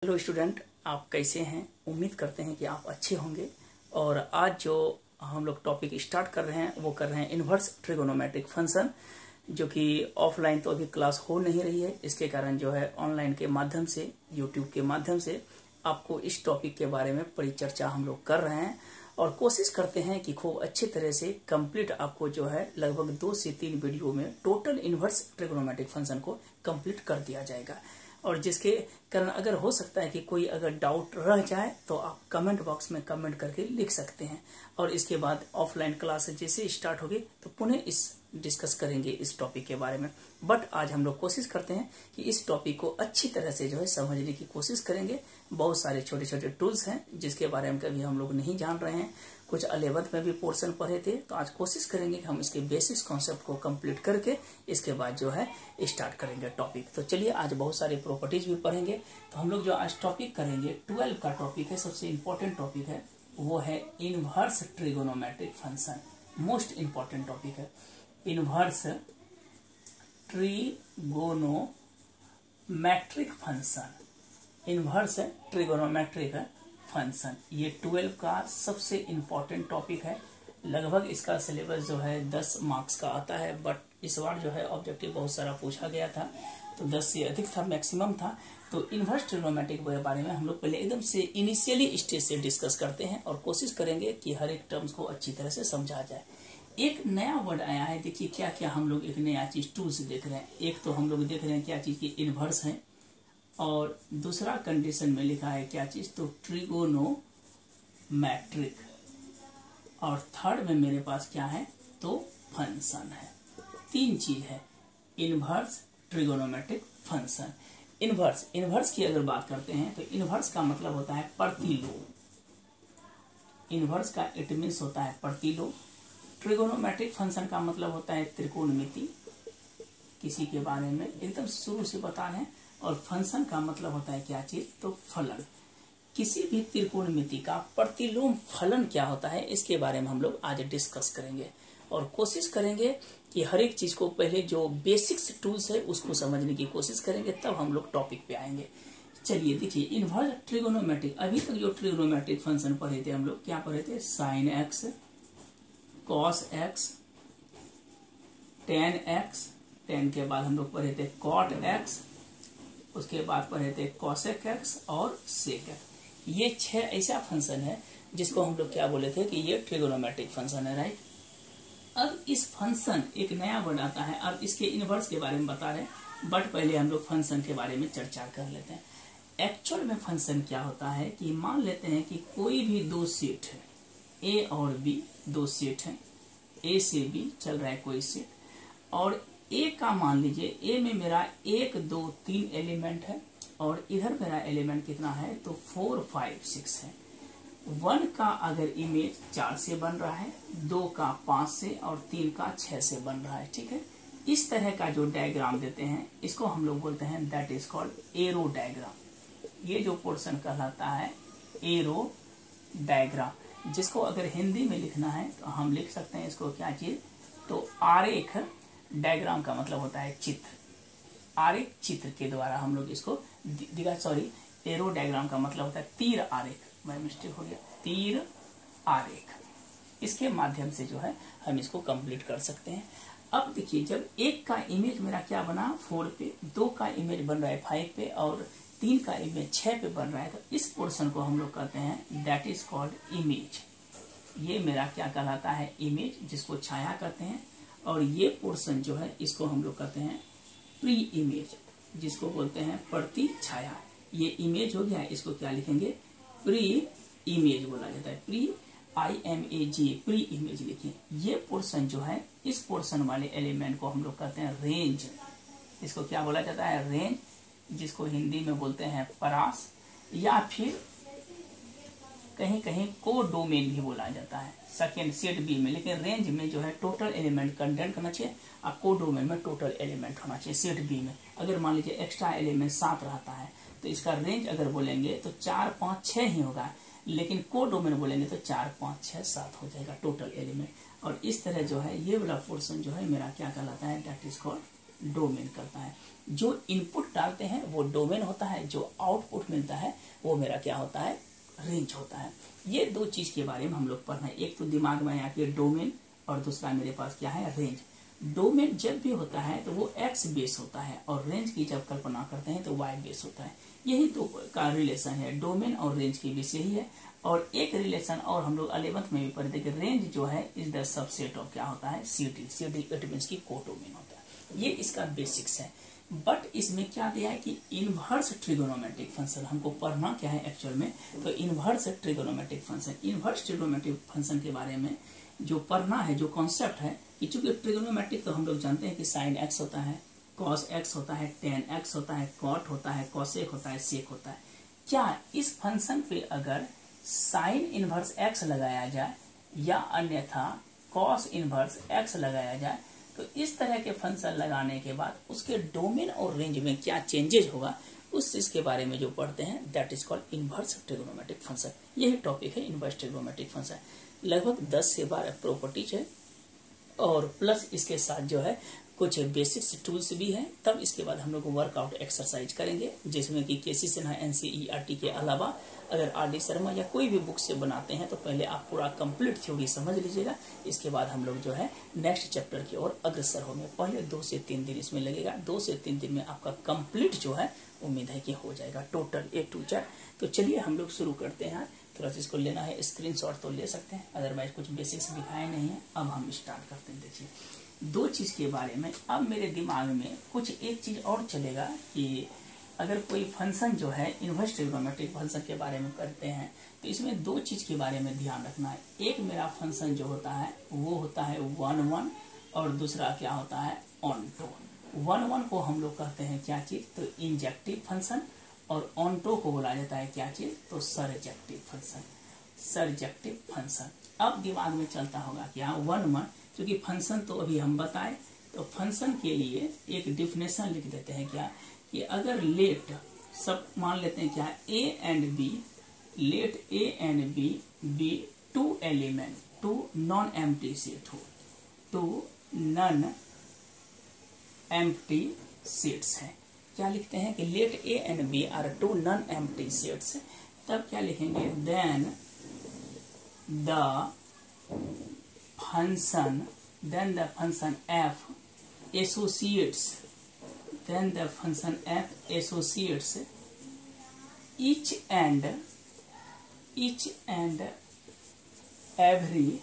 Hello student, आप कैसे हैं। उम्मीद करते हैं कि आप अच्छे होंगे। और आज जो हम लोग टॉपिक स्टार्ट कर रहे हैं वो कर रहे हैं इन्वर्स ट्रिगोनोमेट्रिक फंक्शन, जो कि ऑफलाइन तो अभी क्लास हो नहीं रही है। इसके कारण जो है ऑनलाइन के माध्यम से, यूट्यूब के माध्यम से आपको इस टॉपिक के बारे में परिचर्चा हम लोग कर रहे हैं और कोशिश करते हैं कि खूब अच्छी तरह से कंप्लीट आपको जो है लगभग 2 से 3 वीडियो में टोटल इन्वर्स ट्रिगोनोमेट्रिक फंक्शन को कंप्लीट कर दिया जाएगा। और जिसके कारण अगर हो सकता है कि कोई अगर डाउट रह जाए तो आप कमेंट बॉक्स में कमेंट करके लिख सकते हैं। और इसके बाद ऑफलाइन क्लास जैसे स्टार्ट होगी तो पुनः इस डिस्कस करेंगे इस टॉपिक के बारे में। बट आज हम लोग कोशिश करते हैं कि इस टॉपिक को अच्छी तरह से जो है समझने की कोशिश करेंगे। बहुत सारे छोटे छोटे टूल्स हैं जिसके बारे में कभी हम लोग नहीं जान रहे हैं। कुछ 11th में भी पोर्शन पढ़े थे, तो आज कोशिश करेंगे कि हम इसके बेसिक्स कॉन्सेप्ट को कंप्लीट करके इसके बाद जो है स्टार्ट करेंगे टॉपिक। तो चलिए आज बहुत सारी प्रॉपर्टीज भी पढ़ेंगे। तो हम लोग जो आज टॉपिक करेंगे 12 का टॉपिक है, सबसे इम्पोर्टेंट टॉपिक है, वो है inverse trigonometric function. Most important topic है inverse trigonometric function. Inverse trigonometric function ये 12 का सबसे इम्पोर्टेंट टॉपिक है। लगभग इसका सिलेबस जो है 10 मार्क्स का आता है, बट इस बार जो है ऑब्जेक्टिव बहुत सारा पूछा गया था, तो 10 से अधिक था, मैक्सिमम था। तो इनवर्स ट्रिगोनोमेट्रिक के बारे में हम लोग पहले एकदम से इनिशियली स्टेज से डिस्कस करते हैं और कोशिश करेंगे कि हर एक टर्म्स को अच्छी तरह से समझा जाए। एक नया वर्ड आया है, देखिए क्या क्या हम लोग एक नया चीज टूल्स देख रहे हैं। एक तो हम लोग देख रहे हैं क्या चीज की इनवर्स है, और दूसरा कंडीशन में लिखा है क्या चीज, तो ट्रिगोनोमेट्रिक, और थर्ड में मेरे पास क्या है, तो फंक्शन है। 3 चीज है इनवर्स ट्रिगोनोमेट्रिक फंक्शन। इनवर्स की अगर बात करते हैं तो इनवर्स का मतलब होता है प्रतिलोम। इनवर्स का इट मीन्स होता है प्रतिलोम। ट्रिगोनोमेट्रिक फंक्शन का मतलब होता है त्रिकोणमिति, किसी के बारे में एकदम शुरू से बता रहे हैं। और फंक्शन का मतलब होता है क्या चीज, तो फलन। किसी भी त्रिकोणमिति का प्रतिलोम फलन क्या होता है, इसके बारे में हम लोग आज डिस्कस करेंगे और कोशिश करेंगे कि हर एक चीज को पहले जो बेसिक्स टूल्स है उसको समझने की कोशिश करेंगे, तब हम लोग टॉपिक पे आएंगे। चलिए देखिए इनवर्स ट्रिगोनोमेट्रिक, अभी तक जो ट्रिगोनोमेट्रिक फंक्शन पढ़े थे हम लोग, क्या पढ़े थे, sine x, cos x, ten x, ten के बाद हम लोग पढ़े थे कॉट एक्स, उसके बाद पढ़े थे कॉसेक एक्स और सेक एक्स। ये 6 ऐसा फंक्शन है जिसको हम लोग क्या बोले थे कि ये ट्रिगोनोमेट्रिक फंक्शन है, राइट। अब इस फंक्शन एक नया वर्ड आता है, अब इसके इनवर्स के बारे में बता रहे हैं, बट पहले हम लोग फंक्शन के बारे में चर्चा कर लेते हैं। एक्चुअल में फंक्शन क्या होता है कि मान लेते हैं कि कोई भी 2 सेट है, ए और बी 2 सेट है, ए से बी चल रहा है कोई सेट, और ए का मान लीजिए ए में मेरा 1 2 3 एलिमेंट है, और इधर मेरा एलिमेंट कितना है, तो 4 5 6 है। 1 का अगर इमेज 4 से बन रहा है, 2 का 5 से और 3 का 6 से बन रहा है, ठीक है। इस तरह का जो डायग्राम देते हैं इसको हम लोग बोलते हैं that is called arrow diagram. ये जो पोर्शन कहलाता है एरो डायग्राम, जिसको अगर हिंदी में लिखना है तो हम लिख सकते हैं इसको क्या चीज, तो आरेख डायग्राम का मतलब होता है चित्र। आरेख चित्र के द्वारा हम लोग इसको सॉरी, एरो डायग्राम का मतलब होता है तीर आरेख, मैं मिस्टेक हो गया, तीर आरेख। इसके माध्यम से जो है हम इसको कंप्लीट कर सकते हैं। अब देखिए जब 1 का इमेज मेरा क्या बना 4 पे, 2 का इमेज बन रहा है 5 पे, और 3 का इमेज 6 पे बन रहा है, तो इस पोर्शन को हम लोग कहते हैं दैट इज कॉल्ड इमेज। ये मेरा क्या कहलाता है, इमेज, जिसको छाया कहते हैं। और ये पोर्शन जो है इसको हम लोग कहते हैं प्री इमेज, जिसको बोलते हैं प्रति छाया। ये इमेज हो गया, इसको क्या लिखेंगे, प्री इमेज बोला जाता है, प्री IMAG, प्री इमेज लिखिए। ये पोर्शन जो है, इस पोर्शन वाले एलिमेंट को हम लोग कहते हैं रेंज। इसको क्या बोला जाता है, रेंज, जिसको हिंदी में बोलते हैं परास, या फिर कहीं कहीं कोडोमेन भी बोला जाता है, सेकेंड सेट बी में। लेकिन रेंज में जो है टोटल एलिमेंट कंटेंट करना चाहिए, और कोडोमेन में टोटल एलिमेंट होना चाहिए। सेट बी में अगर मान लीजिए एक्स्ट्रा एलिमेंट 7 रहता है तो इसका रेंज अगर बोलेंगे तो 4 5 6 ही होगा, लेकिन कोडोमेन बोलेंगे तो 4 5 6 7 हो जाएगा टोटल एलिमेंट। और इस तरह जो है ये वाला पोर्शन जो है मेरा क्या कहलाता है, दैट इज कॉल्ड डोमेन करता है। जो इनपुट डालते हैं वो डोमेन होता है, जो आउटपुट मिलता है वो मेरा क्या होता है, रेंज होता है। ये दो चीज के बारे में हम लोग पढ़ना है। एक तो दिमाग में आया कि डोमेन, और दूसरा मेरे पास क्या है, रेंज। डोमेन जब भी होता है तो वो एक्स बेस होता है, और रेंज की जब कल्पना करते हैं तो वाई बेस होता है। यही दो का रिलेशन है, डोमेन और रेंज के बीच यही है। और एक रिलेशन और हम लोग 11th में भी पढ़े थे कि रेंज जो है इज द सबसेट ऑफ क्या होता है, सीडी। सीडी इट मींस की कोडोमेन होता है। ये इसका बेसिक्स है। बट इसमें क्या दिया है कि इनवर्स ट्रिगोनोमेट्रिक फंक्शन हमको पढ़ना क्या है एक्चुअल में, तो inverse trigonometric function. Inverse trigonometric function के बारे में जो पढ़ना है, जो कॉन्सेप्ट है कि चूंकि ट्रिगोनोमेट्रिक तो हम लोग जानते हैं कि साइन एक्स होता है, कॉस एक्स होता है, टेन एक्स होता है, कॉट होता है, कॉसेक होता है, सेक होता है। क्या इस फंक्शन पे अगर साइन इनवर्स एक्स लगाया जाए या अन्यथा कॉस इनवर्स एक्स लगाया जाए, तो इस तरह के फंक्शन लगाने के बाद उसके डोमेन और रेंज में क्या चेंजेस होगा, उस चीज के बारे में जो पढ़ते हैं that is called inverse trigonometric function. यही टॉपिक है इनवर्स ट्रिगोनोमेट्रिक फंक्शन। लगभग 10 से 12 प्रॉपर्टीज है, और प्लस इसके साथ जो है कुछ बेसिक्स टूल्स भी हैं। तब इसके बाद हम लोग वर्कआउट एक्सरसाइज करेंगे, जिसमें कि केसी सिन्हा NCERT के अलावा अगर RD शर्मा या कोई भी बुक से बनाते हैं तो पहले आप पूरा कंप्लीट थ्योरी समझ लीजिएगा। इसके बाद हम लोग जो है नेक्स्ट चैप्टर की ओर अग्रसर होंगे। पहले 2 से 3 दिन इसमें लगेगा। 2 से 3 दिन में आपका कंप्लीट जो है उम्मीद है कि हो जाएगा टोटल A to Z। तो चलिए हम लोग शुरू करते हैं। थोड़ा सा इसको लेना है स्क्रीनशॉट तो ले सकते हैं, अदरवाइज कुछ बेसिक्स दिखाए नहीं है। अब हम स्टार्ट करते हैं। देखिए 2 चीज के बारे में अब मेरे दिमाग में कुछ एक चीज और चलेगा कि अगर कोई फंक्शन जो है इनवर्स ट्रिगोनोमेट्रिक फंक्शन के बारे में करते हैं तो इसमें 2 चीज के बारे में ध्यान रखना है। एक मेरा फंक्शन जो होता है वो होता है 1 और दूसरा क्या होता है ऑनटो। 1 को हम लोग कहते हैं क्या चीज, तो इंजेक्टिव फंक्शन, और ऑनटो को बोला जाता है क्या चीज, तो सरजेक्टिव फंक्शन। सरजेक्टिव फंक्शन अब दिमाग में चलता होगा क्या 1 क्योंकि फंक्शन तो अभी हम बताए, तो फंक्शन के लिए एक डिफिनेशन लिख देते हैं क्या, कि अगर लेट सब मान लेते हैं क्या A and B, let A and B B 2 element, 2 non empty set हो, 2 नॉन एम्प्टी सेट्स है। क्या लिखते हैं कि let A and B are 2 non empty sets, तब क्या लिखेंगे, then the function f associates, then the function f associates each and every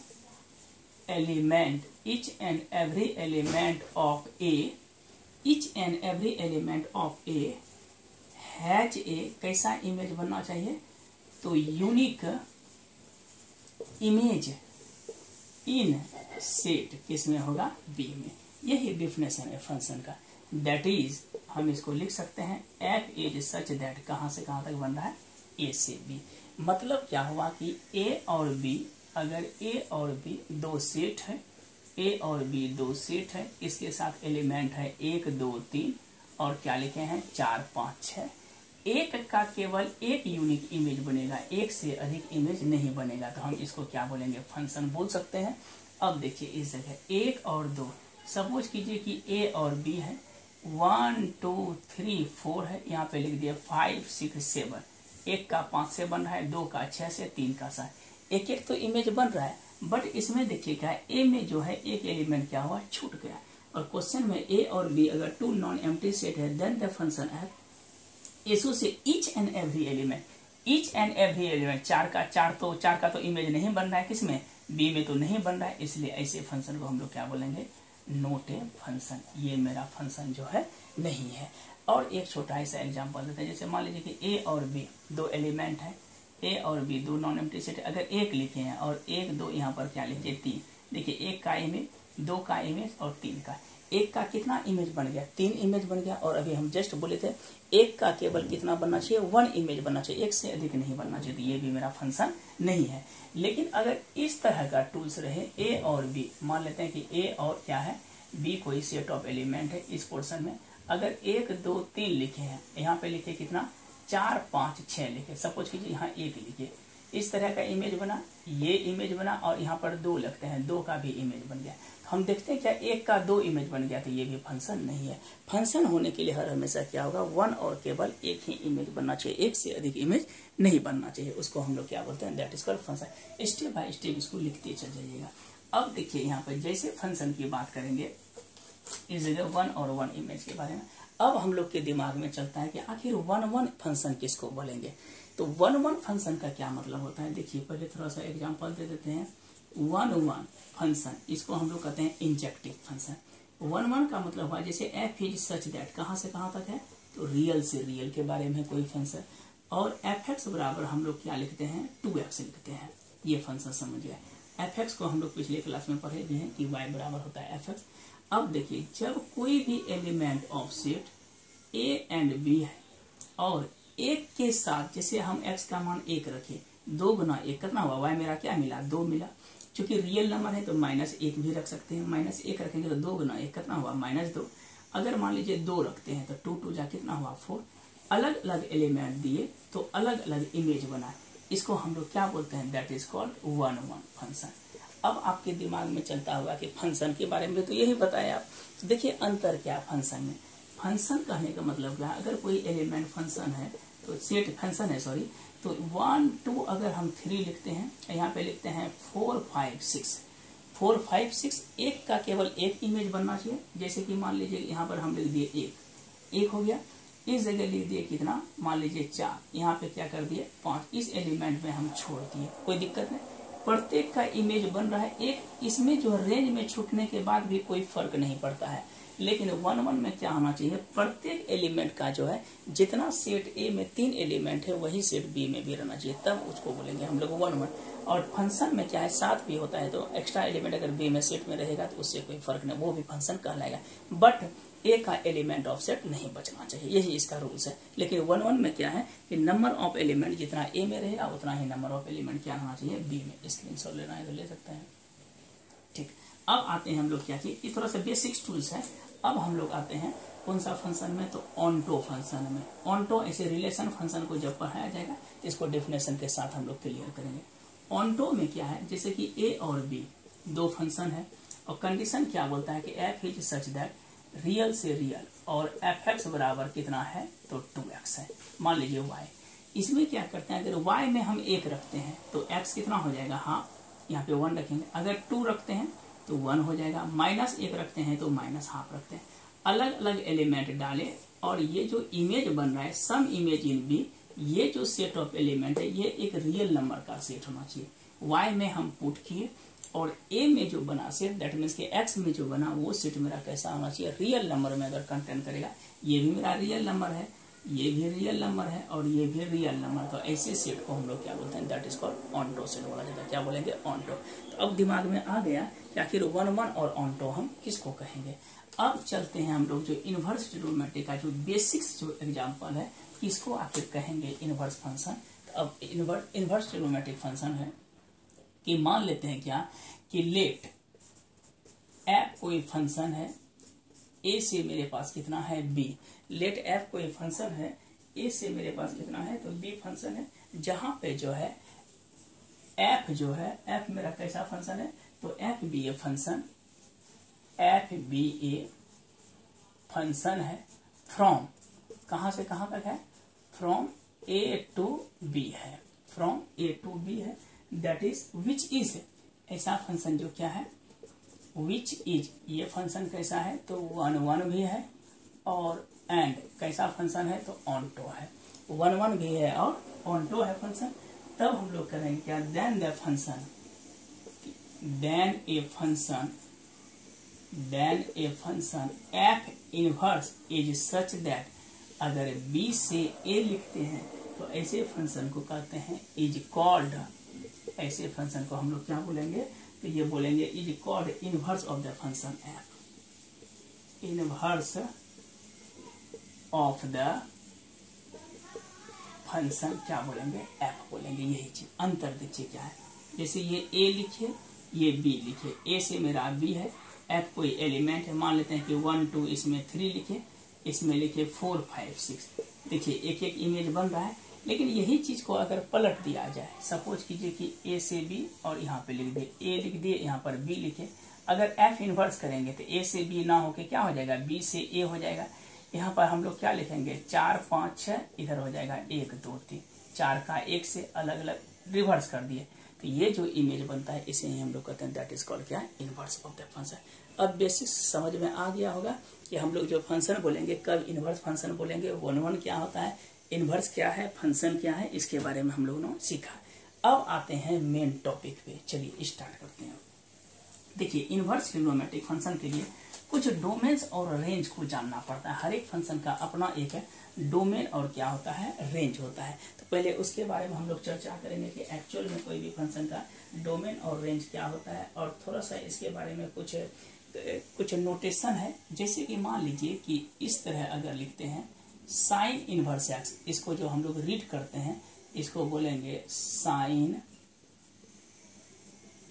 element, each and every element of A, each and every element of A has a कैसा image बनना चाहिए, तो unique image in set किसमें होगा, B में। यही definition है function का। दैट इज हम इसको लिख सकते हैं एफ इज सच दैट कहां से कहां तक बन रहा है, ए से बी। मतलब क्या हुआ कि ए और बी, अगर ए और बी 2 सेट है, ए और बी 2 सेट है, इसके साथ एलिमेंट है 1 2 3 और क्या लिखे हैं 4 5 6। एक का केवल एक यूनिक इमेज बनेगा, एक से अधिक इमेज नहीं बनेगा, तो हम इसको क्या बोलेंगे, फंक्शन बोल सकते हैं। अब देखिए इस जगह 1 और 2, सपोज कीजिए कि ए और बी है, 1 2 3 4 है, यहाँ पे लिख दिया 5 6 7, एक का 5 से बन रहा है, 2 का 6 से, 3 का 7, एक एक तो इमेज बन रहा है। बट इसमें देखिए क्या ए में जो है एक एलिमेंट क्या हुआ, छूट गया। और क्वेश्चन में ए और बी अगर 2 नॉन एम्प्टी सेट है, देन द फंक्शन है एसो से each and every element, each and every element, 4 का तो इमेज नहीं बन रहा है, किसमें, बी में तो नहीं बन रहा है, इसलिए ऐसे फंक्शन को हम लोग क्या बोलेंगे, नोट ए फंक्शन। ये मेरा फंक्शन जो है नहीं है। और एक छोटा ऐसा एग्जांपल देते हैं, जैसे मान लीजिए कि ए और बी 2 एलिमेंट है, ए और बी 2 नॉन एम्प्टी सेट, अगर 1 लिखे हैं और 1 2 यहाँ पर क्या लिखिए 3, देखिए 1 का इमेज, 2 का इमेज और 3 का, 1 का कितना इमेज बन गया, 3 इमेज बन गया। और अभी हम जस्ट बोले थे 1 का केवल कितना बनना चाहिए, 1 इमेज बनना चाहिए, 1 से अधिक नहीं बनना चाहिए, तो ये भी मेरा फंक्शन नहीं है। लेकिन अगर इस तरह का टूल्स रहे, ए और बी, मान लेते हैं कि ए और क्या है, बी कोई सेट ऑफ एलिमेंट है, इस पोर्शन में अगर 1 2 3 लिखे हैं, यहाँ पे लिखे कितना 4 5 6 लिखे, सपोज कीजिए यहाँ 1 लिखे, इस तरह का इमेज बना, ये इमेज बना, और यहाँ पर 2 लगते हैं, 2 का भी इमेज बन गया। हम देखते हैं क्या 1 का 2 इमेज बन गया, तो ये भी फंक्शन नहीं है। फंक्शन होने के लिए हर हमेशा क्या होगा, 1 और केवल 1 ही इमेज बनना चाहिए, 1 से अधिक इमेज नहीं बनना चाहिए। उसको हम लोग क्या बोलते हैं, that is called function. Step by step इसको लिखते चल जाइएगा। अब देखिए यहाँ पर जैसे फंक्शन की बात करेंगे इस जगह 1 और 1 इमेज के बारे में, अब हम लोग के दिमाग में चलता है कि आखिर 1 फंक्शन किसको बोलेंगे। तो 1 फंक्शन का क्या मतलब होता है, देखिए पहले थोड़ा सा एग्जांपल दे देते हैं। 1 फंक्शन, इसको हम लोग कहते हैं इंजेक्टिव फंक्शन। 1 का मतलब हुआ जैसे एफ इज सच दैट, कहाँ से कहाँ तक है, तो रियल से रियल के बारे में कोई फंक्शन। और एफ एक्स बराबर हम लोग क्या लिखते हैं, 2x लिखते हैं, ये फंक्शन समझ गए। एफ एक्स को हम लोग पिछले क्लास में पढ़े भी हैं कि y बराबर होता है एफ एक्स। अब देखिए जब कोई भी element of set a and b है और 1 के साथ, जैसे हम x का मान 1 रखे, 2 गुना 1 कितना हुआ, y मेरा क्या मिला, 2 मिला। चूंकि रियल नंबर है तो -1 भी रख सकते हैं, -1 रखेंगे तो 2 गुना 1 कितना हुआ, -2। अगर मान लीजिए 2 रखते हैं तो 2 2 जा कितना हुआ, 4। अलग अलग एलिमेंट दिए तो अलग अलग इमेज बनाए, इसको हम लोग क्या बोलते हैं, दैट इज कॉल्ड 1 फंक्शन। अब आपके दिमाग में चलता होगा कि फंक्शन के बारे में तो यही बताया आप, देखिए अंतर क्या फंक्शन में। फंक्शन कहने का मतलब क्या, अगर कोई एलिमेंट फंक्शन है तो सेट फंक्शन है, सॉरी, तो 1 2 अगर हम 3 लिखते हैं, यहाँ पे लिखते हैं 4 5 6, 4 5 6, 1 का केवल 1 इमेज बनना चाहिए। जैसे कि मान लीजिए यहाँ पर हम लिख दिए 1 हो गया, इस जगह लिख दिए कितना, मान लीजिए 4, यहाँ पे क्या कर दिए 5, इस एलिमेंट में हम छोड़ दिए, कोई दिक्कत नहीं, प्रत्येक का इमेज बन रहा है एक, इसमें जो रेंज में छूटने के बाद भी कोई फर्क नहीं पड़ता है। लेकिन 1 में क्या होना चाहिए, प्रत्येक एलिमेंट का जो है, जितना सेट ए में 3 एलिमेंट है वही सेट बी में भी रहना चाहिए, तब उसको बोलेंगे हम लोग 1। और फंक्शन में क्या है, 7 भी होता है, तो एक्स्ट्रा एलिमेंट अगर बी में सेट में रहेगा तो उससे कोई फर्क नहीं, वो भी फंक्शन कहलाएगा। बट ए का एलिमेंट ऑफ सेट नहीं बचना चाहिए, यही इसका रूल्स है। लेकिन 1 में क्या है कि नंबर ऑफ एलिमेंट जितना ए में रहेगा उतना ही नंबर ऑफ एलिमेंट क्या होना चाहिए, बी में। स्क्रीनशॉट लेना है तो ले सकते हैं, ठीक। अब आते हैं हम लोग क्या किए, ये थोड़ा सा बेसिक्स टूल्स है। अब हम लोग आते हैं कौन सा फंक्शन में, तो ऑन्टो फंक्शन में। ऑन्टो ऐसे रिलेशन फंक्शन को जब पढ़ाया जाएगा तो इसको डेफिनेशन के साथ हम लोग क्लियर करेंगे। ऑन्टो में क्या है, जैसे कि ए और बी 2 फंक्शन है और कंडीशन क्या बोलता है कि F is such that real से रियल और एफ एक्स बराबर कितना है, तो 2x है। मान लीजिए y, इसमें क्या करते हैं, अगर y में हम 1 रखते हैं तो x कितना हो जाएगा, हाँ यहाँ पे 1 रखेंगे। अगर 2 रखते हैं तो 1 हो जाएगा, -1 रखते हैं तो -½ रखते हैं। अलग अलग एलिमेंट डाले और ये जो इमेज बन रहा है सम इमेज इन बी, ये जो सेट ऑफ एलिमेंट है ये एक रियल नंबर का सेट होना चाहिए। y में हम पुट किए और a में जो बना सेट, दैट मीन्स के x में जो बना वो सेट मेरा कैसा होना चाहिए, रियल नंबर में अगर कंटेन करेगा, ये भी मेरा रियल नंबर है, ये भी रियल नंबर है और ये भी रियल नंबर, तो ऐसे सेट को हम लोग क्या बोलते हैं, that is called onto set बोला जाता है। क्या बोलेंगे, ऑन्टो। तो अब दिमाग में आ गया कि आखिर 1 और ऑन्टो हम किसको कहेंगे। अब चलते हैं हम लोग जो इनवर्स ट्रिगोनोमेट्री का जो बेसिक्स जो एग्जाम्पल है, किसको आखिर कहेंगे इनवर्स फंक्शन। तो अब इनवर्स ट्रिगोनोमेट्रिक फंक्शन है कि मान लेते हैं क्या कि लेट एफ कोई फंक्शन है, ए से मेरे पास कितना है, बी। लेट एफ कोई फंक्शन है, ए से मेरे पास कितना है, तो बी फंक्शन है, जहां पे जो है एफ जो है, एफ मेरा कैसा फंक्शन है, तो f be a function, f be a function है फ्रॉम, कहां से कहां तक है, फ्रॉम ए टू बी है, फ्रॉम ए टू बी है। दैट इज विच इज, ऐसा फंक्शन जो क्या है, विच इज, ये फंक्शन कैसा है, तो 1 भी है और एंड कैसा फंक्शन है, तो ऑन्टो है। 1 भी है और ऑन्टो है फंक्शन। तब हम लोग करेंगे क्या, then the function, then a function f inverse is such that, अगर बी से ए लिखते हैं तो ऐसे फंक्शन को कहते हैं इज कॉल्ड, ऐसे फंक्शन को हम लोग क्या बोलेंगे, तो ये बोलेंगे is called inverse of the function f, inverse of the function क्या बोलेंगे, एफ बोलेंगे। यही चीज अंतर देखिए क्या है, जैसे ये ए लिखिए, ये बी लिखिए, ए से मेरा बी है, एफ कोई एलिमेंट है, मान लेते हैं कि 1 2, इसमें 3 लिखे, इसमें लिखे 4 5 6। देखिए एक एक इमेज बन रहा है, लेकिन यही चीज को अगर पलट दिया जाए, सपोज कीजिए कि ए से बी और यहाँ पे लिख दिए, ए लिख दिए, यहाँ पर बी लिखे, अगर एफ इनवर्स करेंगे तो ए से बी ना होके क्या हो जाएगा, बी से ए हो जाएगा। यहाँ पर हम लोग क्या लिखेंगे, 4 5 6, इधर हो जाएगा 1 2 3, 4 का 1 से अलग अलग रिवर्स कर दिए, तो ये जो इमेज बनता है इसे ही हम लोग कहते हैं दैट इज कॉल्ड क्या है, इनवर्स ऑफ द फंक्शन। अब बेसिक समझ में आ गया होगा कि हम लोग जो फंक्शन बोलेंगे कब इनवर्स फंक्शन बोलेंगे, 1 क्या होता है, इनवर्स क्या है, फंक्शन क्या है, इसके बारे में हम लोगों ने सीखा। अब आते हैं मेन टॉपिक पे, चलिए स्टार्ट करते हैं। देखिए इनवर्स ट्रिग्नोमेट्रिक फंक्शन के लिए कुछ डोमेन्स और रेंज को जानना पड़ता है। हर एक फंक्शन का अपना एक डोमेन और क्या होता है, रेंज होता है। तो पहले उसके बारे में हम लोग चर्चा करेंगे कि एक्चुअल में कोई भी फंक्शन का डोमेन और रेंज क्या होता है, और थोड़ा सा इसके बारे में कुछ नोटेशन है। जैसे कि मान लीजिए कि इस तरह अगर लिखते हैं साइन इनवर्स एक्स, इसको जो हम लोग रीड करते हैं इसको बोलेंगे साइन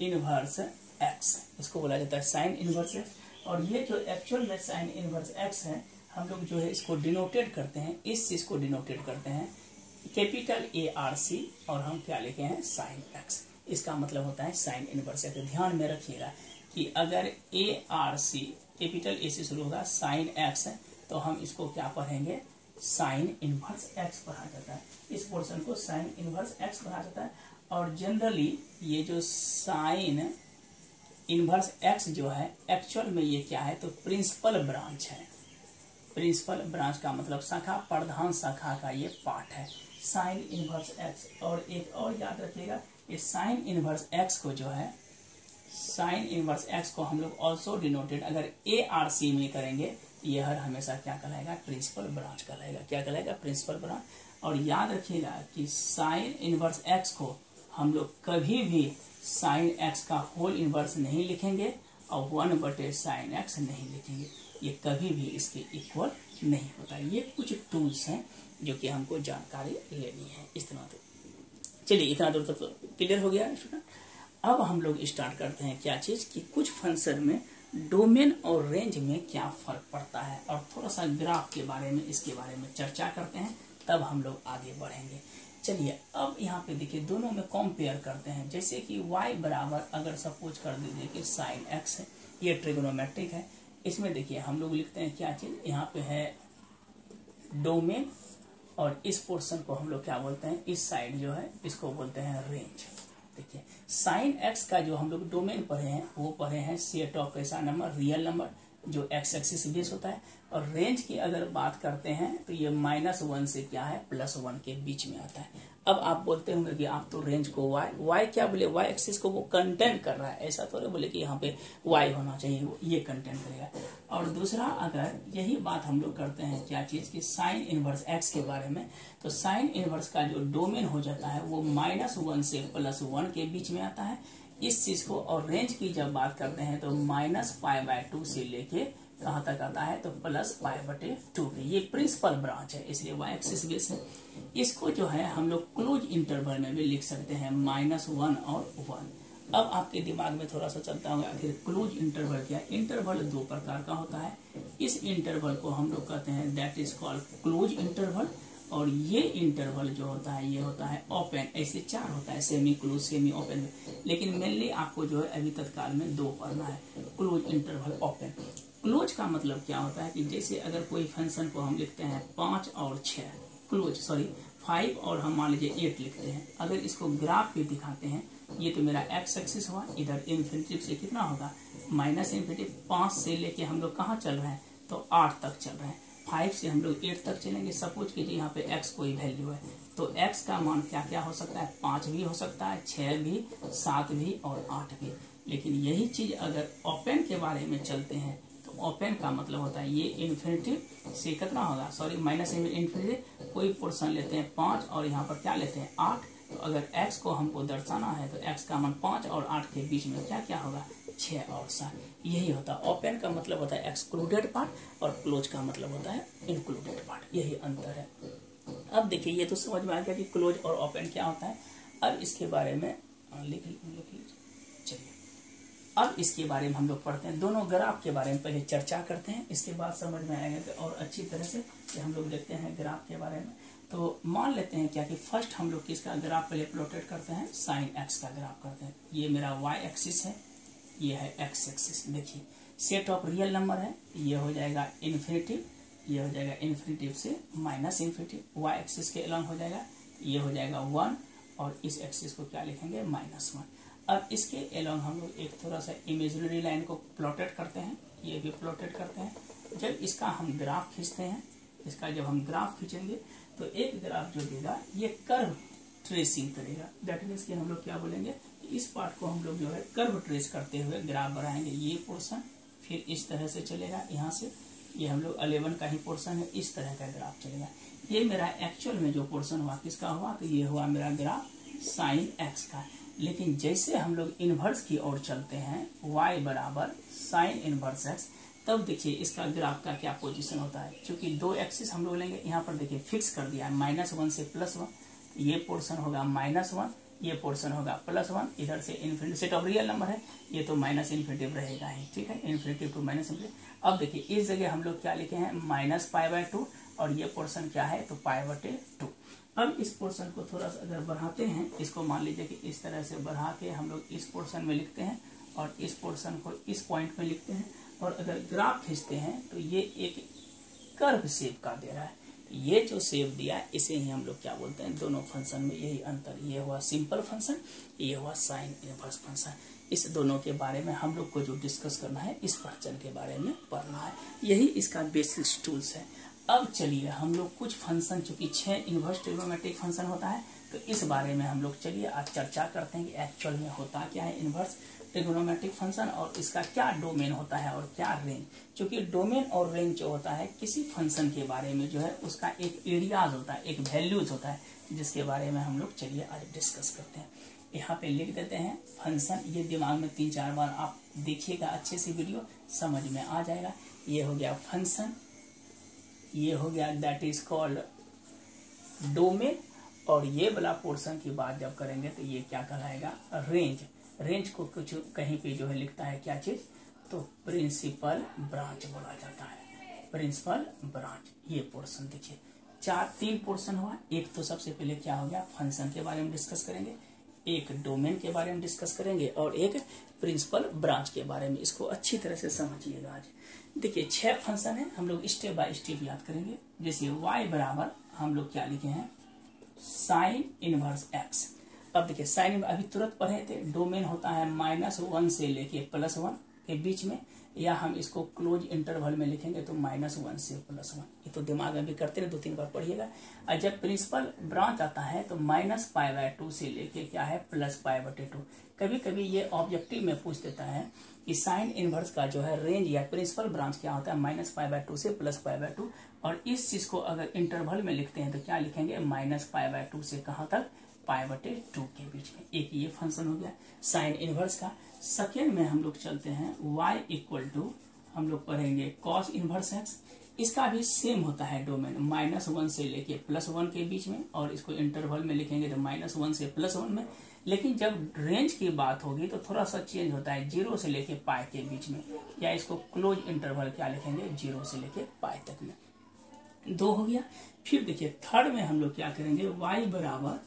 इनवर्स एक्स, इसको बोला जाता है साइन इनवर्स एक्स। और ये जो एक्चुअल में साइन इनवर्स एक्स है, हम लोग जो है इसको डिनोटेड करते हैं, इस चीज को डिनोटेड करते हैं कैपिटल ARC, और हम क्या लिखे हैं, साइन एक्स। इसका मतलब होता है साइन इनवर्स एक्स। ध्यान में रखिएगा कि अगर ARC कैपिटल A से शुरू होगा, साइन एक्स है, तो हम इसको क्या पढ़ेंगे, साइन इनवर्स एक्स पढ़ा जाता है। इस पोर्शन को साइन इनवर्स एक्स पढ़ा जाता है। और जनरली ये जो साइन इनवर्स एक्स जो है एक्चुअल में ये क्या है, तो प्रिंसिपल ब्रांच है। प्रिंसिपल ब्रांच का मतलब शाखा, प्रधान शाखा का ये पार्ट है साइन इनवर्स एक्स। और एक और याद रखिएगा, इस साइन इनवर्स एक्स को जो है, साइन इनवर्स एक्स को हम लोग ऑल्सो डिनोटेड अगर ARC में करेंगे, ये हर हमेशा क्या कहलाएगा, प्रिंसिपल ब्रांच कहलाएगा। क्या कहलाएगा, प्रिंसिपल ब्रांच। और याद रखिएगा कि साइन इनवर्स एक्स को हम लोग कभी भी साइन एक्स का होल इनवर्स नहीं लिखेंगे और 1/sin x नहीं लिखेंगे, ये कभी भी इसके इक्वल नहीं होता। ये कुछ टूल्स हैं जो कि हमको जानकारी लेनी है इस तरह से। चलिए इतना दूर तक तो क्लियर हो गया स्टूडेंट। अब हम लोग स्टार्ट करते हैं क्या चीज कि कुछ फंक्शन में डोमेन और रेंज में क्या फर्क पड़ता है, और थोड़ा सा ग्राफ के बारे में, इसके बारे में चर्चा करते हैं, तब हम लोग आगे बढ़ेंगे। चलिए अब यहाँ पे देखिए दोनों में कंपेयर करते हैं। जैसे कि y बराबर अगर सपोज कर दीजिए कि साइन x है, ये ट्रिगोनोमेट्रिक है। इसमें देखिए हम लोग लिखते हैं क्या चीज, यहाँ पे है डोमेन, और इस पोर्शन को हम लोग क्या बोलते हैं, इस साइड जो है इसको बोलते हैं रेंज। देखिए साइन x का जो हम लोग डोमेन पढ़े हैं वो पढ़े हैं सेट ऑफ कैसा नंबर, रियल नंबर जो x एक्सिस बेस होता है। और रेंज की अगर बात करते हैं तो ये -1 से क्या है, +1 के बीच में आता है। अब आप बोलते होंगे कि आप तो रेंज को y क्या बोले, y एक्सिस को वो कंटेंट कर रहा है, ऐसा थोड़े बोले कि यहाँ पे y होना चाहिए, वो ये कंटेंट करेगा। और दूसरा अगर यही बात हम लोग करते हैं क्या चीज की, साइन इनवर्स x के बारे में, तो साइन इनवर्स का जो डोमेन हो जाता है वो -1 से +1 के बीच में आता है इस चीज को। और रेंज की जब बात करते हैं तो -π/2 से लेके कहाँ तक आता है, तो +π/2 के। ये प्रिंसिपल ब्रांच है, इसलिए y एक्सिस बेस है। इसको जो है हम लोग क्लोज इंटरवल में भी लिख सकते हैं, -1 और 1। अब आपके दिमाग में थोड़ा सा चलता होगा आखिर क्लोज इंटरवल क्या। इंटरवल 2 प्रकार का होता है। इस इंटरवल को हम लोग कहते हैं that is called close interval, और ये इंटरवल जो होता है ये होता है ओपन। ऐसे 4 होता है, सेमी क्लोज, सेमी ओपन, लेकिन मेनली आपको जो है अभी तत्काल में 2 पढ़ना है, क्लोज इंटरवल, ओपन। क्लोज का मतलब क्या होता है कि जैसे अगर कोई फंक्शन को हम लिखते हैं 5 और 6, क्लोज 5 और हम मान लीजिए 8 लिखते हैं, अगर इसको ग्राफ पे दिखाते हैं, ये तो मेरा x एक्सिस हुआ, इधर इन्फिनिटी से कितना होगा, -∞, 5 से लेके हम लोग कहाँ चल रहे हैं, तो 8 तक चल रहे हैं। 5 से हम लोग 8 तक चलेंगे। सपोज कीजिए यहाँ पे x कोई वैल्यू है, तो x का मान क्या क्या हो सकता है, 5 भी हो सकता है, 6 भी, 7 भी और 8 भी। लेकिन यही चीज अगर ओपन के बारे में चलते हैं, तो ओपन का मतलब होता है ये इन्फिनिटी से कितना होगा, -∞, कोई पोर्शन लेते हैं 5 और यहाँ पर क्या लेते हैं 8। तो अगर x को हमको दर्शाना है तो x का मान 5 और 8 के बीच में क्या क्या होगा, 6 और 7। यही होता है ओपन का मतलब होता है एक्सक्लूडेड पार्ट, और क्लोज का मतलब होता है इंक्लूडेड पार्ट, यही अंतर है। अब देखिए ये तो समझ में आ गया कि क्लोज और ओपन क्या होता है। अब इसके बारे में लिख लीजिए। चलिए अब इसके बारे में हम लोग पढ़ते हैं, दोनों ग्राफ के बारे में पहले चर्चा करते हैं, इसके बाद समझ में आएगा और अच्छी तरह से कि हम लोग देखते हैं ग्राफ के बारे में। तो मान लेते हैं क्या कि फर्स्ट हम लोग किसका ग्राफ पहले प्लॉटेड करते हैं, साइन एक्स का ग्राफ करते हैं। ये मेरा वाई एक्सिस है, ये है एक्स एक्सिस। देखिए सेट ऑफ रियल नंबर है, ये हो जाएगा इन्फिनिटिव, ये हो जाएगा इन्फिनिटिव से माइनस इन्फिनिटिव। वाई एक्सिस के अलॉन्ग हो जाएगा, ये हो जाएगा 1 और इस एक्सिस को क्या लिखेंगे, -1। अब इसके अलॉन्ग हम लोग एक थोड़ा सा इमेजिनरी लाइन को प्लॉटेड करते हैं, ये भी प्लॉटेड करते हैं। जब इसका हम ग्राफ खींचते हैं, इसका जब हम ग्राफ खींचेंगे तो एक ग्राफ जो देगा ये कर्व ट्रेसिंग करेगा। दैट मीन्स कि हम लोग क्या बोलेंगे, इस पार्ट को हम लोग जो है कर्व ट्रेस करते हुए ग्राफ बढ़ाएंगे। ये पोर्शन फिर इस तरह से चलेगा, यहाँ से ये हम लोग 11 का ही पोर्शन है, इस तरह का ग्राफ चलेगा। ये मेरा एक्चुअल में जो पोर्शन हुआ किसका हुआ, तो ये हुआ मेरा ग्राफ साइन एक्स का। लेकिन जैसे हम लोग इनवर्स की ओर चलते हैं, y बराबर साइन इनवर्स एक्स, तब देखिए इसका ग्राफ का क्या पोजीशन होता है। क्योंकि दो एक्सिस हम लोग लेंगे, यहाँ पर देखिए फिक्स कर दिया है -1 से +1, ये पोर्शन होगा -1, ये पोर्शन होगा +1, इधर से infinity set of real number है, ये तो माइनस इन्फिनिटिव रहेगा ही, ठीक है, इन्फिनिटिव टू माइनस इन्फिनिटिव। अब देखिए इस जगह हम लोग क्या लिखे हैं, -π/2 और ये पोर्शन क्या है, तो π/2। अब इस पोर्शन को थोड़ा सा अगर बढ़ाते हैं, इसको मान लीजिए कि इस तरह से बढ़ा के हम लोग इस पोर्शन में लिखते हैं और इस पोर्शन को इस पॉइंट में लिखते हैं, और अगर ग्राफ खींचते हैं तो ये एक कर्व शेप का दे रहा है। तो ये जो शेप दिया है इसे ही हम लोग क्या बोलते हैं, दोनों फंक्शन में यही अंतर, ये हुआ सिंपल फंक्शन, ये हुआ साइन इनवर्स फंक्शन। इस दोनों के बारे में हम लोग को जो डिस्कस करना है, इस फंक्शन के बारे में पढ़ना है, यही इसका बेसिक टूल्स है। अब चलिए हम लोग कुछ फंक्शन, चूंकि 6 इनवर्स ट्रिग्नोमेट्रिक फंक्शन होता है, तो इस बारे में हम लोग चलिए आज चर्चा करते हैं कि एक्चुअल में होता क्या है इनवर्स ट्रिग्नोमेट्रिक फंक्शन, और इसका क्या डोमेन होता है और क्या रेंज। क्योंकि डोमेन और रेंज जो होता है किसी फंक्शन के बारे में जो है उसका एक एरियाज होता है, एक वैल्यूज होता है, जिसके बारे में हम लोग चलिए आज डिस्कस करते हैं। यहाँ पे लिख देते हैं फंक्शन, ये दिमाग में 3-4 बार आप देखिएगा, अच्छे से वीडियो समझ में आ जाएगा। ये हो गया फंक्शन, ये हो गया दैट इज कॉल्ड डोमेन, और ये वाला पोर्शन की बात जब करेंगे तो ये क्या कहलाएगा, रेंज। रेंज को कुछ कहीं पे जो है लिखता है क्या चीज, तो प्रिंसिपल ब्रांच बोला जाता है, प्रिंसिपल ब्रांच। ये पोर्शन देखिए 3 पोर्शन हुआ। एक तो सबसे पहले क्या हो गया, फंक्शन के बारे में डिस्कस करेंगे, एक डोमेन के बारे में डिस्कस करेंगे, और एक प्रिंसिपल ब्रांच के बारे में। इसको अच्छी तरह से समझिएगा आज। देखिए 6 फंक्शन है, हम लोग स्टेप बाय स्टेप याद करेंगे। जैसे y बराबर हम लोग क्या लिखे हैं, साइन इनवर्स एक्स। अब देखिए साइन अभी तुरंत पढ़े थे, डोमेन होता है -1 से लेके +1 के बीच में, या हम इसको क्लोज इंटरवल में लिखेंगे तो -1 से +1। ये तो दिमाग में भी करते रहे, 2-3 बार पढ़िएगा। और जब प्रिंसिपल ब्रांच आता है तो -π/2 से लेके क्या है, +π/2। कभी कभी ये ऑब्जेक्टिव में पूछ देता है कि साइन इनवर्स का जो है रेंज या प्रिंसिपल ब्रांच क्या होता है, -π/2 से +π/2। और इस चीज को अगर इंटरवल में लिखते हैं तो क्या लिखेंगे, -π/2 से कहाँ तक, π/2 के बीच में। एक ये फंक्शन हो गया साइन इनवर्स का। सेकेंड में हम लोग चलते हैं y इक्वल टू, हम लोग पढ़ेंगे कॉस इनवर्स एक्स। इसका भी सेम होता है डोमेन, -1 से लेके +1 के बीच में, और इसको इंटरवल में लिखेंगे तो -1 से +1 में। लेकिन जब रेंज की बात होगी तो थोड़ा सा चेंज होता है, 0 से लेके पाई के बीच में, या इसको क्लोज इंटरवल क्या लिखेंगे, 0 से लेके पाई तक में। 2 हो गया। फिर देखिए थर्ड में हम लोग क्या करेंगे, y बराबर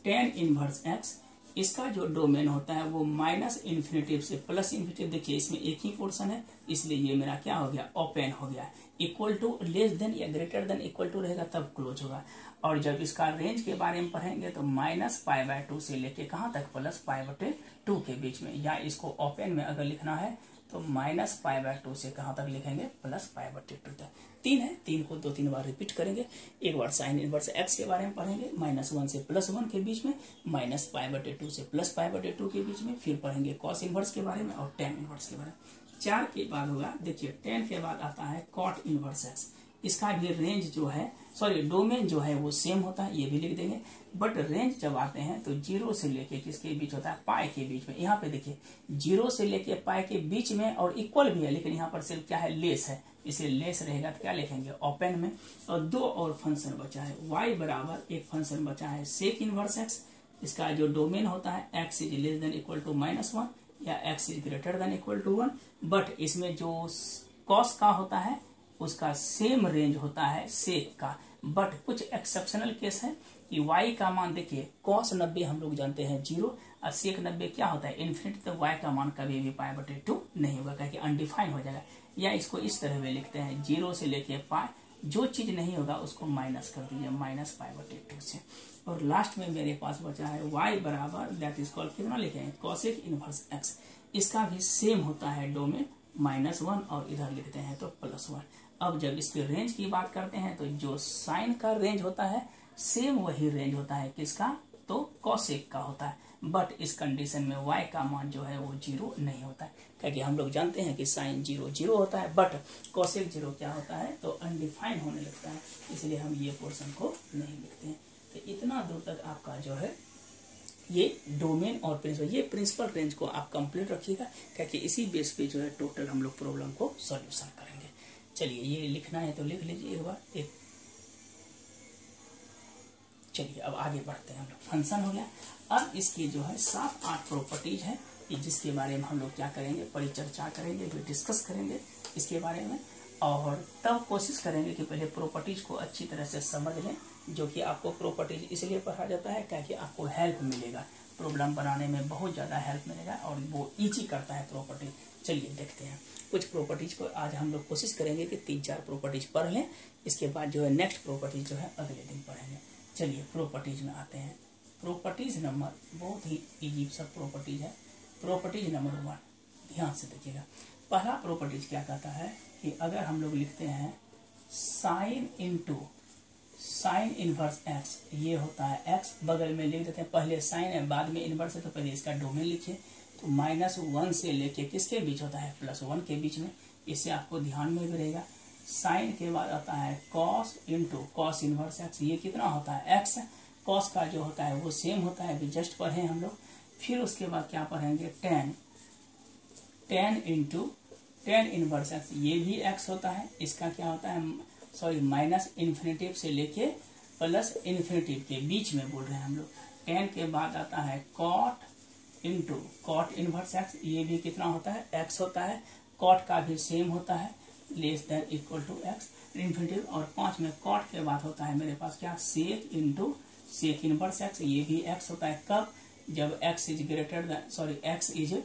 tan इनवर्स एक्स। इसका जो डोमेन होता है वो -इन्फिनिटिव से +इन्फिनिटिव। देखिए इसमें एक ही पोर्शन है, इसलिए ये मेरा क्या हो गया, ओपन हो गया। इक्वल टू, लेस देन या ग्रेटर देन इक्वल टू रहेगा तब क्लोज होगा। और जब इसका रेंज के बारे में पढ़ेंगे तो -π/2 से लेके कहाँ तक, +π/2 के बीच में, या इसको ओपन में अगर लिखना है तो -π/2 से कहाँ तक लिखेंगे, +π/2 तक। 3 है, 3 को 2-3 बार रिपीट करेंगे। एक बार साइन इनवर्स एक्स के बारे में पढ़ेंगे, -1 से +1 के बीच में, -π/2 से +π/2 के बीच में। फिर पढ़ेंगे कॉस इनवर्स के बारे में और tan इनवर्स के बारे में। 4 के बाद होगा, देखिए 10 के बाद आता है कॉट इनवर्स एक्स। इसका भी रेंज जो है, सॉरी डोमेन जो है वो सेम होता है, ये भी लिख देंगे। बट रेंज जब आते हैं तो 0 से लेके किसके बीच होता है, पाई के बीच में। यहाँ पे देखिए 0 से लेके पाई के बीच में, और इक्वल भी है, लेकिन यहाँ पर सिर्फ क्या है, लेस है, इसलिए लेस रहेगा तो क्या लिखेंगे, ओपन में। और 2 और फंक्शन बचा है, y बराबर एक फंक्शन बचा है सेक इनवर्स एक्स। इसका जो डोमेन होता है x is less than equal to -1 या x is greater than equal to 1। But इसमें जो कॉस का होता है उसका सेम रेंज होता है सेक का, बट कुछ एक्सेप्शनल केस है कि y का मान देखिए cos 90 हम लोग जानते हैं 0 और sec 90 क्या होता है इन्फिनिटी, तो y का मान कभी भी π/2 नहीं होगा क्योंकि अनडिफाइन हो जाएगा। या इसको इस तरह में लिखते हैं 0 से लेके π, जो चीज नहीं होगा उसको माइनस कर दीजिए -π/2 से। और लास्ट में मेरे पास बचा है y बराबर दैट इज कॉल्ड कितना लिखेंगे cosec इनवर्स x। इसका भी सेम होता है डोमेन -1 और इधर लिखते हैं तो +1। अब जब इसके रेंज की बात करते हैं तो जो साइन का रेंज होता है सेम वही रेंज होता है किसका, तो कॉसेक का होता है। बट इस कंडीशन में y का मान जो है वो 0 नहीं होता है क्योंकि हम लोग जानते हैं कि साइन 0 0 होता है, बट कॉसेक 0 क्या होता है तो अनडिफाइन होने लगता है, इसलिए हम ये पोर्शन को नहीं लिखते हैं। तो इतना दूर तक आपका जो है ये डोमेन और प्रिंसिपल, ये प्रिंसिपल रेंज को आप कंप्लीट रखिएगा क्योंकि इसी बेस पे जो है टोटल हम लोग प्रॉब्लम को सॉल्यूशन करेंगे। चलिए ये लिखना है तो लिख लीजिए एक बार एक। चलिए अब आगे बढ़ते हैं हम लोग। फंक्शन हो गया। अब इसकी जो है 7-8 प्रॉपर्टीज है जिसके बारे में हम लोग क्या करेंगे, परिचर्चा करेंगे, फिर डिस्कस करेंगे इसके बारे में, और तब कोशिश करेंगे कि पहले प्रॉपर्टीज को अच्छी तरह से समझ लें, जो कि आपको प्रॉपर्टीज इसलिए पढ़ा जाता है क्योंकि आपको हेल्प मिलेगा, प्रॉब्लम बनाने में बहुत ज़्यादा हेल्प मिलेगा और वो ईजी करता है प्रॉपर्टी। चलिए देखते हैं कुछ प्रॉपर्टीज को। आज हम लोग कोशिश करेंगे कि 3-4 प्रॉपर्टीज पढ़ लें, इसके बाद जो है नेक्स्ट प्रॉपर्टीज जो है अगले दिन पढ़ेंगे। चलिए प्रॉपर्टीज में आते हैं। प्रॉपर्टीज नंबर बहुत ही इजी सब प्रॉपर्टीज है। प्रॉपर्टीज नंबर 1 ध्यान से देखिएगा। पहला प्रॉपर्टीज क्या कहता है कि अगर हम लोग लिखते हैं साइन इनवर्स x, ये होता है x, बगल में लिख देते हैं, पहले साइन है बाद में इनवर्स है तो पहले इसका डोमेन लिखिए, तो -1 से लेके किसके बीच होता है +1 के बीच में, इससे आपको ध्यान में भी रहेगा। साइन के बाद आता है cos इनवर्स x, ये कितना होता है x, cos का जो होता है वो सेम होता है, अभी जस्ट पढ़े हम लोग। फिर उसके बाद क्या पढ़ेंगे tan इनवर्स x, ये भी x होता है, इसका क्या होता है -इन्फिनिटिव से लेके +इन्फिनिटिव के बीच में बोल रहे हैं हम लोग। tan के बाद आता है cot इनवर्स x, ये भी कितना होता है x होता है, cot का भी सेम होता है less than equal to x infinitive. और 5 में cot के बाद होता है मेरे पास क्या sec इनवर्स x, ये भी x होता है, कब, जब x is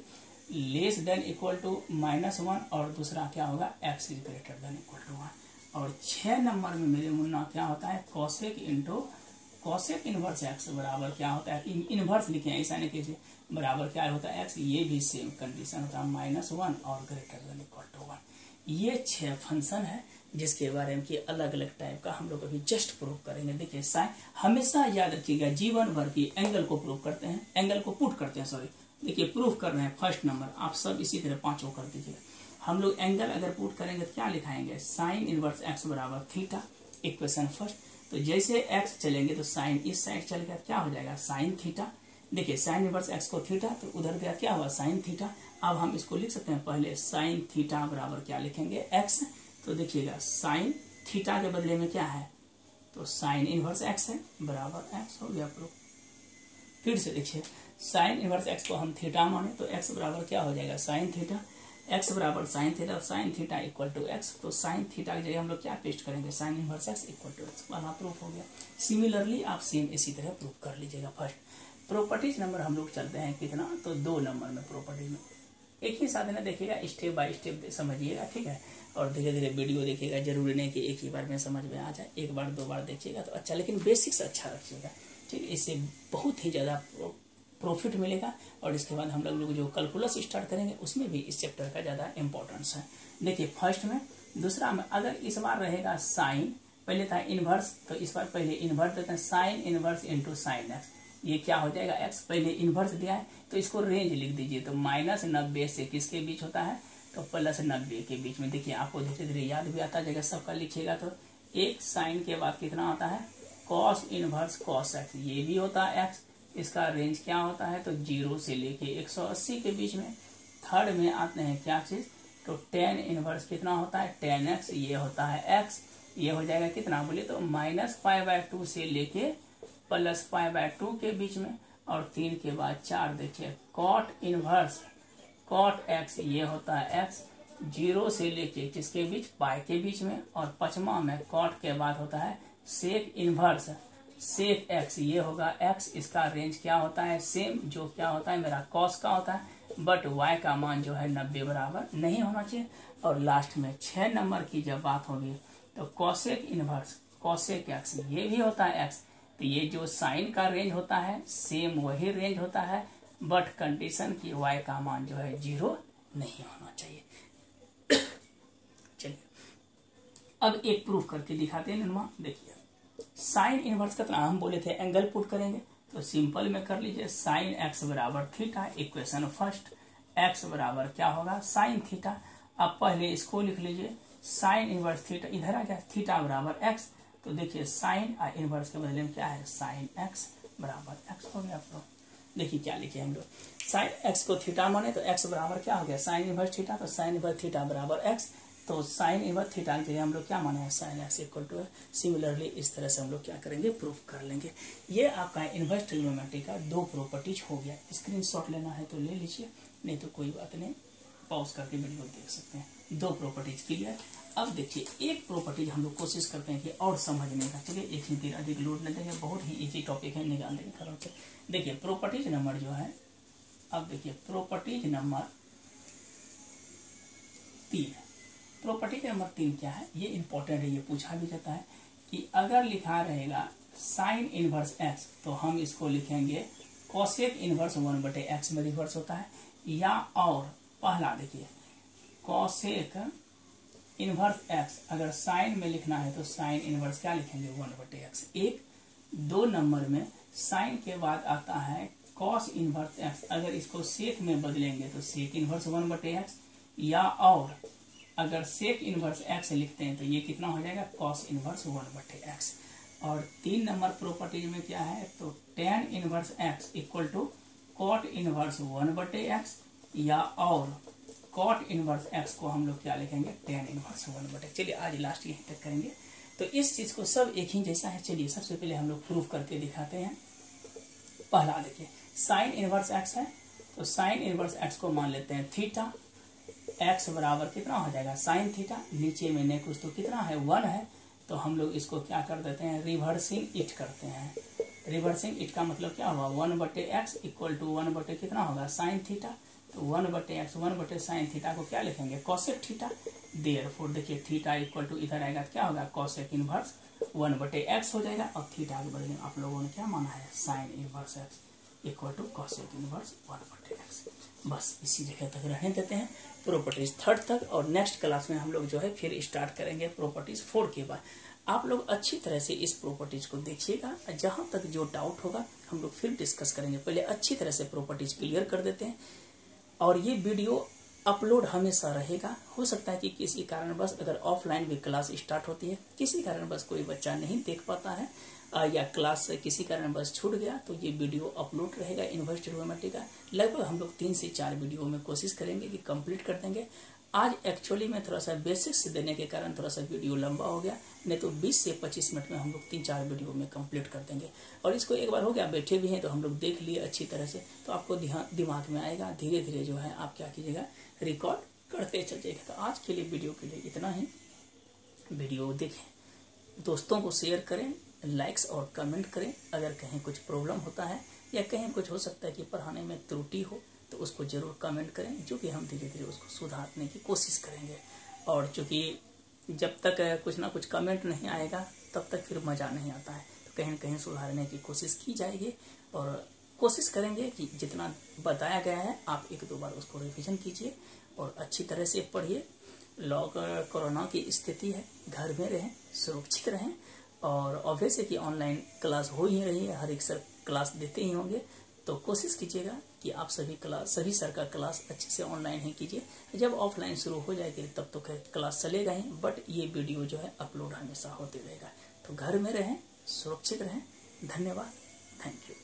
less than equal to -1 और दूसरा क्या होगा x is greater than equal to 1। और 6 नंबर में मेरे मुन्ना क्या होता है cosec इनवर्स x बराबर क्या होता है, इनवर्स लिखे हैं ऐसा नहीं कैसे, बराबर क्या होता है x, ये भी सेम कंडीशन होता है -1 और ग्रेटर देन इक्वल टू 1। ये 6 फंक्शन है जिसके बारे में कि अलग अलग टाइप का हम लोग अभी जस्ट प्रूव करेंगे। देखिए साइन हमेशा याद रखिएगा, जीवन भर की एंगल को प्रूव करते हैं, एंगल को पुट करते हैं, देखिए प्रूफ कर रहे हैं फर्स्ट नंबर, आप सब इसी तरह 5 कर दीजिए। हम लोग एंगल अगर पुट करेंगे तो क्या लिखाएंगे, साइन इनवर्स x बराबर थीटा, इक्वेशन फर्स्ट। तो जैसे x चलेंगे तो साइन इस साइड चलेगा, क्या हो जाएगा साइन थीटा। देखिए साइन इनवर्स x को थीटा तो उधर गया क्या हुआ साइन थीटा। अब हम इसको लिख सकते हैं, पहले साइन थीटा बराबर क्या लिखेंगे x, तो देखिएगा साइन थीटा के बदले में क्या है तो साइन इनवर्स x है बराबर x हो गया प्रूफ। फिर से देखिए साइन इनवर्स x को हम थीटा माने तो x बराबर क्या हो जाएगा साइन थीटा, x बराबर sine theta, sine theta equal to x, तो साइन थीटा की जगह हम लोग क्या पेस्ट करेंगे sine inverse x equal to x, वाला प्रूफ हो गया। सिमिलरली आप सेम इसी तरह प्रूफ कर लीजिएगा। फर्स्ट प्रॉपर्टीज नंबर हम लोग चलते हैं कितना, तो 2 नंबर में प्रॉपर्टी में एक ही साथ में देखिएगा, स्टेप बाय स्टेप समझिएगा, ठीक है, और धीरे धीरे वीडियो देखिएगा, जरूरी नहीं कि एक ही बार में समझ में आ जाए, एक बार 2 बार देखिएगा तो अच्छा, लेकिन बेसिक्स अच्छा रखिएगा, ठीक है, इससे बहुत ही ज़्यादा प्रॉफिट मिलेगा। और इसके बाद हम लोग जो कैलकुलस स्टार्ट करेंगे उसमें भी इस चैप्टर का ज़्यादा इंपॉर्टेंस है। देखिए फर्स्ट में, दूसरा में अगर इस बार रहेगा साइन, पहले था इनवर्स तो इस बार पहले इनवर्स देते हैं, sine inverse into sine x, ये क्या हो जाएगा x, पहले इनवर्स दिया है तो इसको रेंज लिख दीजिए, तो -90 से किसके बीच होता है तो +90 के बीच में। देखिए आपको धीरे धीरे याद भी आता जाएगा, सबका लिखिएगा तो एक साइन के बाद कितना होता है cos इनवर्स cos x, ये भी होता है x, इसका रेंज क्या होता है तो 0 से लेके 180 के बीच में। थर्ड में आते हैं क्या चीज, तो tan इनवर्स कितना होता है tan x, ये होता है x, ये हो जाएगा कितना बोले तो -π/2 से लेके +π/2 के बीच में। और 3 के बाद 4 देखिए cot इनवर्स cot x, ये होता है x, 0 से लेके किसके बीच पाई के बीच में। और 5वां में cot के बाद होता है सेक इनवर्स सेक एक्स ये होगा एक्स, इसका रेंज क्या होता है सेम जो क्या होता है मेरा कॉस का होता है, बट y का मान जो है 90 बराबर नहीं होना चाहिए। और लास्ट में 6 नंबर की जब बात होगी तो कोसेक इनवर्स कोसेक एक्स ये भी होता है एक्स, तो ये जो साइन का रेंज होता है सेम वही रेंज होता है, बट कंडीशन की y का मान जो है 0 नहीं होना चाहिए। चलिए अब एक प्रूफ करके दिखाते हैं निरमा। देखिए साइन इनवर्स का हम बोले थे एंगल पुट करेंगे, तो सिंपल में कर लीजिए साइन एक्स बराबर थीटा, इक्वेशन फर्स्ट एक्स बराबर क्या होगा साइन थीटा। अब पहले इसको लिख लीजिए साइन इनवर्स थीटा, इधर आ जाए थीटा बराबर एक्स, तो देखिए साइन और इनवर्स के बदले में क्या है साइन एक्स बराबर एक्स हो गया। तो देखिए क्या लिखे हम लोग, साइन एक्स को थीटा माने तो एक्स बराबर क्या हो गया साइन इनवर्स थीटा, तो साइन इनवर्स थीटा बराबर एक्स, तो साइन इनवर्स थीटा के लिए हम लोग क्या माने हैं sine x equal to. Similarly इस तरह से हम लोग क्या करेंगे प्रूफ कर लेंगे। ये आपका इनवर्स ट्रिग्नोमेट्री का 2 प्रॉपर्टीज हो गया। स्क्रीनशॉट लेना है तो ले लीजिए, नहीं तो कोई बात नहीं पॉज करके वीडियो देख सकते हैं। 2 प्रॉपर्टीज क्लियर। अब देखिए एक प्रॉपर्टीज हम लोग कोशिश करते हैं कि और समझने का। चलिए एक ही तीर अधिक लोड नहीं देंगे, बहुत ही इजी टॉपिक है, निकाल देंगे खराब से। देखिए प्रॉपर्टीज नंबर जो है, अब देखिए प्रॉपर्टीज नंबर 3। प्रॉपर्टी नंबर 3 क्या है, ये इंपॉर्टेंट है, ये पूछा भी जाता है कि अगर लिखा रहेगा साइन इनवर्स एक्स तो हम इसको लिखेंगे कोसेक इनवर्स 1/x में रिवर्स होता है, या और पहला देखिए कोसेक इनवर्स एक्स अगर साइन में लिखना है तो साइन इनवर्स क्या लिखेंगे 1/x। एक 2 नंबर में साइन के बाद आता है कॉस इनवर्स एक्स, अगर इसको सेक में बदलेंगे तो सेक इनवर्स 1/x, या और अगर सेक इनवर्स एक्स लिखते हैं तो ये कितना हो जाएगा कॉस इनवर्स 1/x। और 3 नंबर प्रॉपर्टीज में क्या है तो tan inverse x equal to cot inverse 1/x, या और कॉट इनवर्स एक्स को हम लोग क्या लिखेंगे टेन इनवर्स 1/x। चलिए आज लास्ट यहीं तक करेंगे, तो इस चीज को सब एक ही जैसा है। चलिए सबसे पहले हम लोग प्रूफ करके दिखाते हैं। पहला देखिए साइन इनवर्स एक्स है, तो साइन इनवर्स एक्स को मान लेते हैं थीटा, एक्स बराबर कितना हो जाएगा साइन थीटा, नीचे में ने कुछ तो कितना है 1 है, तो हम लोग इसको क्या कर देते हैं रिवर्सिंग इट करते हैं। रिवर्सिंग इट का मतलब क्या होगा 1/x इक्वल टू 1/ कितना होगा साइन थीटा, तो 1/x 1/sin थीटा को क्या लिखेंगे कोसेक थीटा। देयरफॉर देखिए थीटा इक्वल टू इधर आएगा क्या होगा कोसेक इनवर्स 1/x हो जाएगा, और थीटा के बदले में आप लोगों ने क्या माना है sine inverse x equal to cosec inverse 1/x। बस इसी जगह तक रहने देते हैं प्रॉपर्टीज 3rd तक, और नेक्स्ट क्लास में हम लोग जो है फिर स्टार्ट करेंगे प्रॉपर्टीज 4 के बाद। आप लोग अच्छी तरह से इस प्रॉपर्टीज को देखिएगा, जहां तक जो डाउट होगा हम लोग फिर डिस्कस करेंगे। पहले अच्छी तरह से प्रॉपर्टीज क्लियर कर देते हैं, और ये वीडियो अपलोड हमेशा रहेगा। हो सकता है कि किसी कारणवश अगर ऑफलाइन भी क्लास स्टार्ट होती है, किसी कारणवश कोई बच्चा नहीं देख पाता है या क्लास से किसी कारणवश छूट गया, तो ये वीडियो अपलोड रहेगा इनवर्स ट्रिग्नोमेट्री का। लगभग हम लोग 3 से 4 वीडियो में कोशिश करेंगे कि कंप्लीट कर देंगे। आज एक्चुअली में थोड़ा सा बेसिक्स देने के कारण थोड़ा सा वीडियो लंबा हो गया, नहीं तो 20 से 25 मिनट में हम लोग 3-4 वीडियो में कंप्लीट कर देंगे। और इसको एक बार हो गया बैठे भी हैं तो हम लोग देख लिए अच्छी तरह से, तो आपको दिमाग में आएगा। धीरे धीरे जो है आप क्या कीजिएगा रिकॉर्ड करते चलिएगा। तो आज के लिए वीडियो के लिए इतना ही। वीडियो देखें, दोस्तों को शेयर करें, लाइक्स और कमेंट करें। अगर कहीं कुछ प्रॉब्लम होता है या कहीं कुछ हो सकता है कि पढ़ाने में त्रुटि हो तो उसको जरूर कमेंट करें, जो कि हम धीरे धीरे उसको सुधारने की कोशिश करेंगे। और चूंकि जब तक कुछ ना कुछ कमेंट नहीं आएगा तब तक फिर मज़ा नहीं आता है, तो कहीं न कहीं सुधारने की कोशिश की जाएगी, और कोशिश करेंगे कि जितना बताया गया है आप 1-2 बार उसको रिविजन कीजिए और अच्छी तरह से पढ़िए। कोरोना की स्थिति है, घर में रहें, सुरक्षित रहें, और ऑब्वियस है कि ऑनलाइन क्लास हो ही रही है, हर एक सर क्लास देते ही होंगे, तो कोशिश कीजिएगा कि आप सभी सर का क्लास अच्छे से ऑनलाइन ही कीजिए। जब ऑफलाइन शुरू हो जाएगी तब तो क्लास चलेगा ही, बट ये वीडियो जो है अपलोड हमेशा होते रहेगा। तो घर में रहें, सुरक्षित रहें। धन्यवाद, थैंक यू।